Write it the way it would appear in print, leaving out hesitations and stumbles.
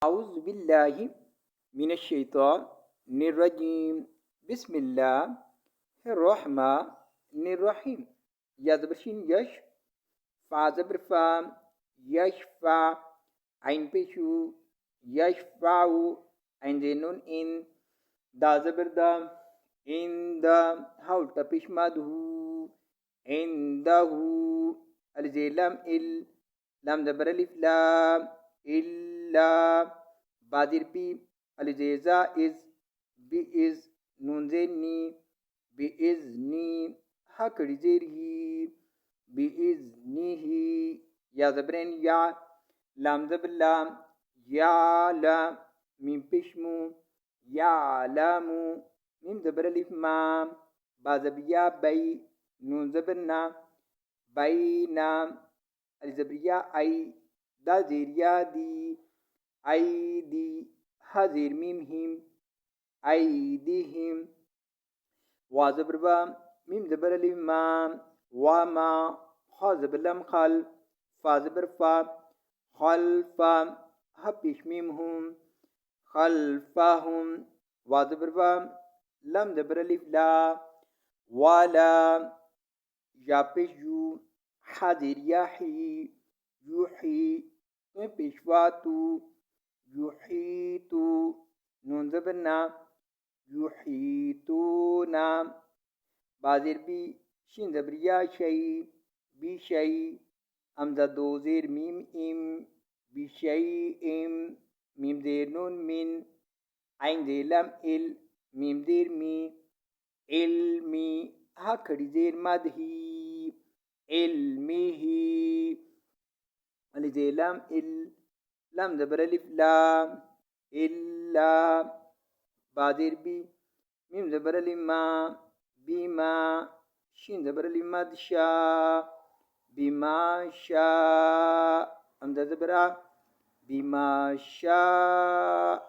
أعوذ بالله من الشيطان الرجيم. بسم الله الرحمن الرحيم. يزبرشين يش فازبر فام يشفع عين بشو يشفعو عين زينون إن دا زبر دا إن دا هاول تبش مدهو عنده الزيلام لام زبر الف لام إلا بادر بي الجزا إز بإز نون زيني بإذني هكذا زيره بإذنه يا زبرين يا لام زبر لام يا لام ميم بشمو يا لامو ميم زبر الف مام با زبر يا بي نون زبرنا بينا الزبريا أي دا زيريا دي أيدي هزير ميمهم أيديهم وزبر با ميم زبر الإمام وما خزبر لم خل فزبر فا خلفا هبش ميمهم خلفهم وزبر با لم زبر الإف لا ولا جابش يو حذر يحي يحيي بشواتو يحيطو نون زبرنا يحيطونا بازر بي شين زبريا شيء بشيء أمزة دو زير ميم إم بشيء ميم زير نون من عين زير لم إل ميم زير مي علمي هكذا زير مدهي علمه الذي لام لام زبر الف لام إلا بادر بي ميم زبر لما بما شين زبر لما دشا بما شاء أمزة زبرا بما شاء